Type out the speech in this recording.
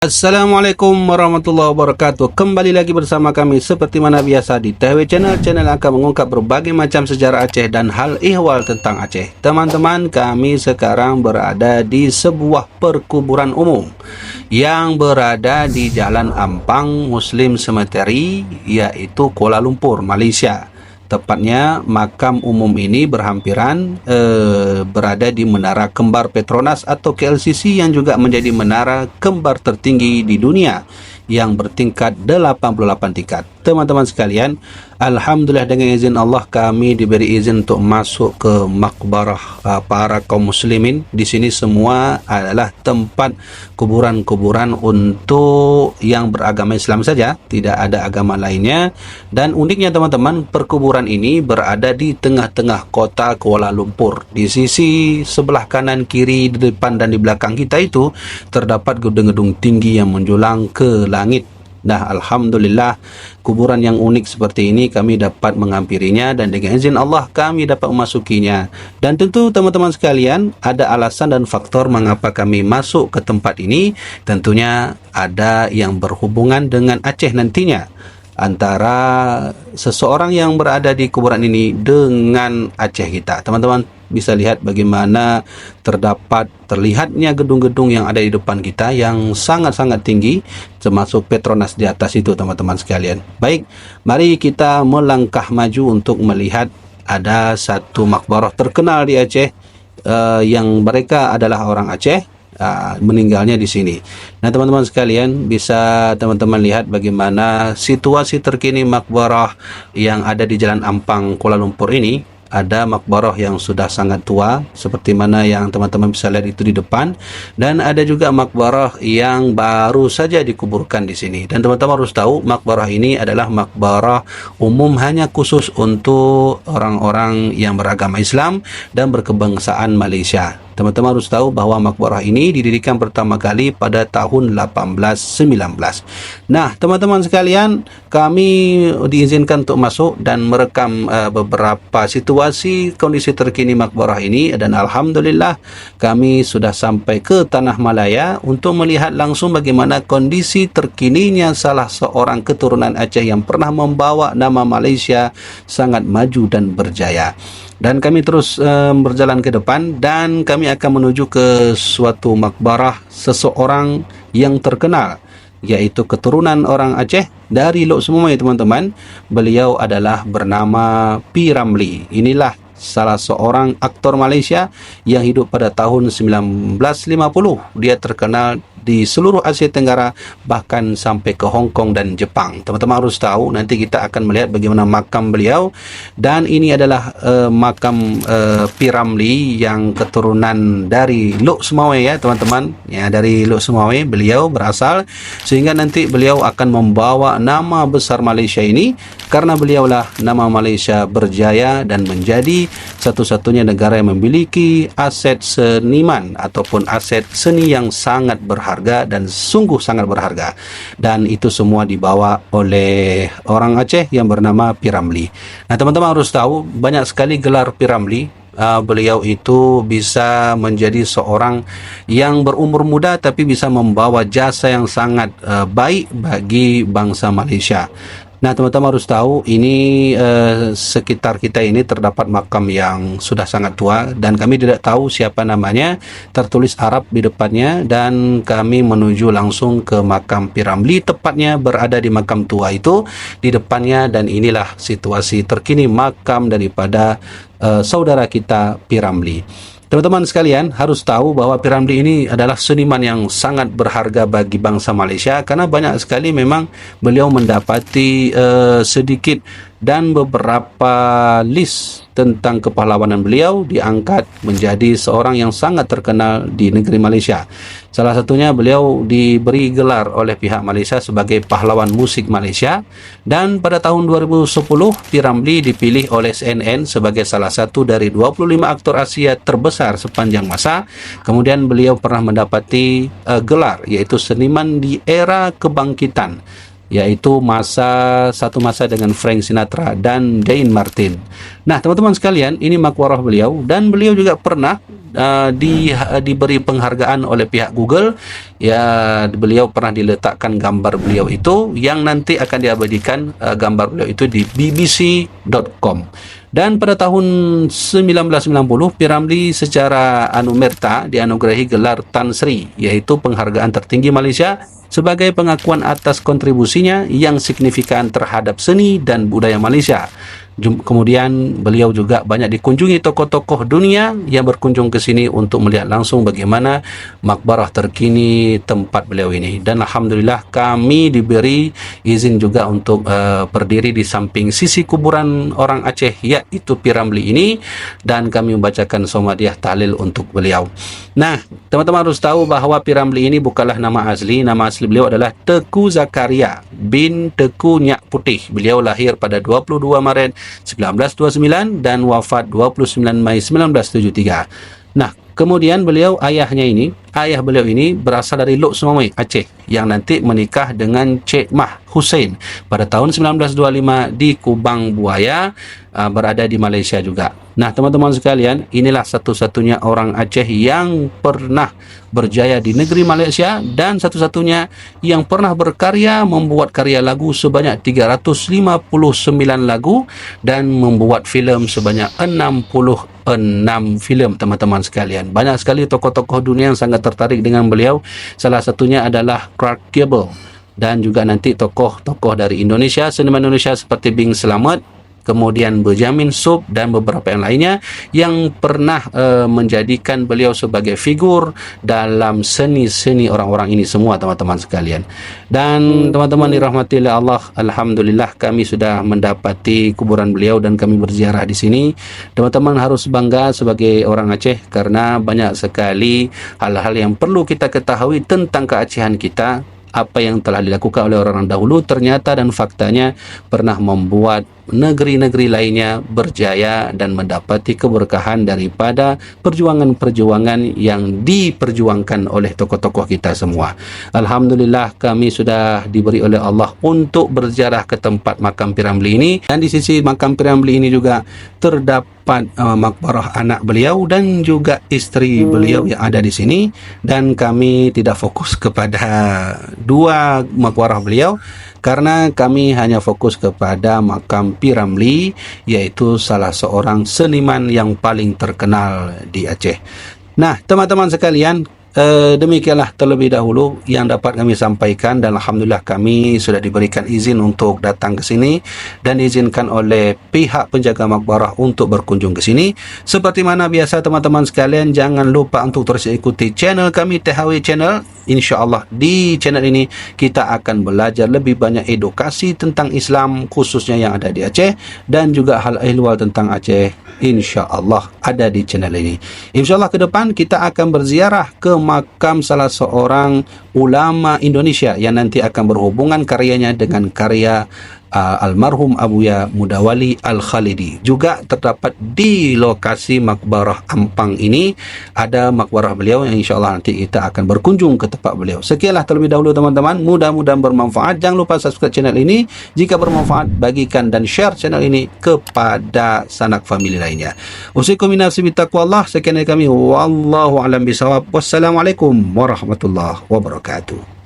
Assalamualaikum warahmatullahi wabarakatuh. Kembali lagi bersama kami seperti mana biasa di TW Channel. Channel akan mengungkap berbagai macam sejarah Aceh dan hal ihwal tentang Aceh. Teman-teman, kami sekarang berada di sebuah perkuburan umum yang berada di Jalan Ampang Muslim Cemetery, yaitu Kuala Lumpur, Malaysia. Tepatnya makam umum ini berhampiran berada di Menara Kembar Petronas atau KLCC, yang juga menjadi menara kembar tertinggi di dunia yang bertingkat 88 tingkat. Teman-teman sekalian, alhamdulillah dengan izin Allah kami diberi izin untuk masuk ke makbarah para kaum muslimin. Di sini semua adalah tempat kuburan-kuburan untuk yang beragama Islam saja, tidak ada agama lainnya. Dan uniknya teman-teman, perkuburan ini berada di tengah-tengah kota Kuala Lumpur. Di sisi sebelah kanan, kiri, di depan dan di belakang kita itu terdapat gedung-gedung tinggi yang menjulang ke langit. Nah, alhamdulillah, kuburan yang unik seperti ini kami dapat menghampirinya dan dengan izin Allah kami dapat memasukinya. Dan tentu teman-teman sekalian, ada alasan dan faktor mengapa kami masuk ke tempat ini. Tentunya ada yang berhubungan dengan Aceh nantinya, antara seseorang yang berada di kuburan ini dengan Aceh kita. Teman-teman bisa lihat bagaimana terlihatnya gedung-gedung yang ada di depan kita yang sangat-sangat tinggi, termasuk Petronas di atas itu teman-teman sekalian. Baik, mari kita melangkah maju untuk melihat ada satu makbarah terkenal di Aceh, yang mereka adalah orang Aceh, meninggalnya di sini. Nah teman-teman sekalian, bisa teman-teman lihat bagaimana situasi terkini makbarah yang ada di Jalan Ampang Kuala Lumpur ini. Ada makbarah yang sudah sangat tua seperti mana yang teman-teman bisa lihat itu di depan, dan ada juga makbarah yang baru saja dikuburkan di sini. Dan teman-teman harus tahu, makbarah ini adalah makbarah umum, hanya khusus untuk orang-orang yang beragama Islam dan berkebangsaan Malaysia. Teman-teman harus tahu bahwa makbarah ini didirikan pertama kali pada tahun 1819. Nah, teman-teman sekalian, kami diizinkan untuk masuk dan merekam beberapa situasi kondisi terkini makbarah ini, dan alhamdulillah kami sudah sampai ke Tanah Malaya untuk melihat langsung bagaimana kondisi terkininya salah seorang keturunan Aceh yang pernah membawa nama Malaysia sangat maju dan berjaya. Dan kami terus berjalan ke depan, dan kami akan menuju ke suatu makbarah seseorang yang terkenal, yaitu keturunan orang Aceh dari Lok Semuai teman-teman. Beliau adalah bernama P. Ramlee. Inilah salah seorang aktor Malaysia yang hidup pada tahun 1950. Dia terkenal di seluruh Asia Tenggara, bahkan sampai ke Hong Kong dan Jepang. Teman-teman harus tahu, nanti kita akan melihat bagaimana makam beliau. Dan ini adalah makam P. Ramlee yang keturunan dari Lok Semuai ya teman-teman. Ya, dari Lok Semuai beliau berasal, sehingga nanti beliau akan membawa nama besar Malaysia ini, karena beliaulah nama Malaysia berjaya dan menjadi satu-satunya negara yang memiliki aset seniman ataupun aset seni yang sangat berharga dan sungguh sangat berharga. Dan itu semua dibawa oleh orang Aceh yang bernama P. Ramlee. Nah teman-teman harus tahu, banyak sekali gelar P. Ramlee. Beliau itu bisa menjadi seorang yang berumur muda tapi bisa membawa jasa yang sangat baik bagi bangsa Malaysia. Nah teman-teman harus tahu, ini sekitar kita ini terdapat makam yang sudah sangat tua, dan kami tidak tahu siapa namanya, tertulis Arab di depannya. Dan kami menuju langsung ke makam P. Ramlee, tepatnya berada di makam tua itu di depannya. Dan inilah situasi terkini makam daripada saudara kita P. Ramlee. Teman-teman sekalian harus tahu bahwa P. Ramlee ini adalah seniman yang sangat berharga bagi bangsa Malaysia, karena banyak sekali memang beliau mendapati sedikit dan beberapa list tentang kepahlawanan beliau, diangkat menjadi seorang yang sangat terkenal di negeri Malaysia. Salah satunya beliau diberi gelar oleh pihak Malaysia sebagai pahlawan musik Malaysia. Dan pada tahun 2010 P. Ramlee dipilih oleh CNN sebagai salah satu dari 25 aktor Asia terbesar sepanjang masa. Kemudian beliau pernah mendapati gelar, yaitu seniman di era kebangkitan. yaitu satu masa dengan Frank Sinatra dan Dean Martin. Nah, teman-teman sekalian, ini makbarah beliau, dan beliau juga pernah diberi penghargaan oleh pihak Google. Ya, beliau pernah diletakkan gambar beliau itu yang nanti akan diabadikan gambar beliau itu di bbc.com. Dan pada tahun 1990, P. Ramlee secara anumerta dianugerahi gelar Tan Sri, yaitu penghargaan tertinggi Malaysia sebagai pengakuan atas kontribusinya yang signifikan terhadap seni dan budaya Malaysia. Kemudian beliau juga banyak dikunjungi tokoh-tokoh dunia yang berkunjung ke sini untuk melihat langsung bagaimana makbarah terkini tempat beliau ini. Dan alhamdulillah kami diberi izin juga untuk berdiri di samping sisi kuburan orang Aceh, yaitu P. Ramlee ini, dan kami membacakan Somadiah tahlil untuk beliau. Nah, teman-teman harus tahu bahawa P. Ramlee ini bukanlah nama asli. Nama asli beliau adalah Teuku Zakaria bin Teuku Nyak Putih. Beliau lahir pada 22 Maret 1929 dan wafat 29 Mei 1973. Nah, kemudian ayah beliau ini berasal dari Lok Sumawi, Aceh, yang nanti menikah dengan Cik Mah Hussein pada tahun 1925 di Kubang Buaya, berada di Malaysia juga. Nah, teman-teman sekalian, inilah satu-satunya orang Aceh yang pernah berjaya di negeri Malaysia dan satu-satunya yang pernah berkarya membuat karya lagu sebanyak 359 lagu dan membuat filem sebanyak 66 filem, teman-teman sekalian. Banyak sekali tokoh-tokoh dunia yang sangat tertarik dengan beliau. Salah satunya adalah Clark Gable, dan juga nanti tokoh-tokoh dari Indonesia, seniman Indonesia seperti Bing Slamet, kemudian Benjamin Sub dan beberapa yang lainnya yang pernah menjadikan beliau sebagai figur dalam seni-seni orang-orang ini semua, teman-teman sekalian. Dan teman-teman dirahmati oleh Allah, alhamdulillah kami sudah mendapati kuburan beliau dan kami berziarah di sini. Teman-teman harus bangga sebagai orang Aceh karena banyak sekali hal-hal yang perlu kita ketahui tentang keacehan kita. Apa yang telah dilakukan oleh orang dahulu ternyata dan faktanya pernah membuat negeri-negeri lainnya berjaya dan mendapati keberkahan daripada perjuangan-perjuangan yang diperjuangkan oleh tokoh-tokoh kita semua. Alhamdulillah kami sudah diberi oleh Allah untuk berziarah ke tempat makam P. Ramlee ini, dan di sisi makam P. Ramlee ini juga terdapat makbarah anak beliau dan juga istri beliau yang ada di sini. Dan kami tidak fokus kepada dua makbarah beliau karena kami hanya fokus kepada makam P. Ramlee, yaitu salah seorang seniman yang paling terkenal di Aceh. Nah, teman-teman sekalian, demikianlah terlebih dahulu yang dapat kami sampaikan, dan alhamdulillah kami sudah diberikan izin untuk datang ke sini dan diizinkan oleh pihak penjaga makbarah untuk berkunjung ke sini. Seperti mana biasa, teman-teman sekalian, jangan lupa untuk terus ikuti channel kami, THW Channel. InsyaAllah di channel ini kita akan belajar lebih banyak edukasi tentang Islam, khususnya yang ada di Aceh, dan juga hal ehwal tentang Aceh, InsyaAllah ada di channel ini. InsyaAllah ke depan kita akan berziarah ke makam salah seorang ulama Indonesia yang nanti akan berhubungan karyanya dengan karya almarhum Abuya Mudawali Al-Khalidi. Juga terdapat di lokasi makbarah Ampang ini ada makbarah beliau yang insyaAllah nanti kita akan berkunjung ke tempat beliau. Sekianlah terlebih dahulu, teman-teman, mudah-mudahan bermanfaat. Jangan lupa subscribe channel ini. Jika bermanfaat, bagikan dan share channel ini kepada sanak famili lainnya. Usikum minafsi bitaqwallah. Sekian dari kami, wallahu alam bisawab. Wassalamualaikum warahmatullahi wabarakatuh.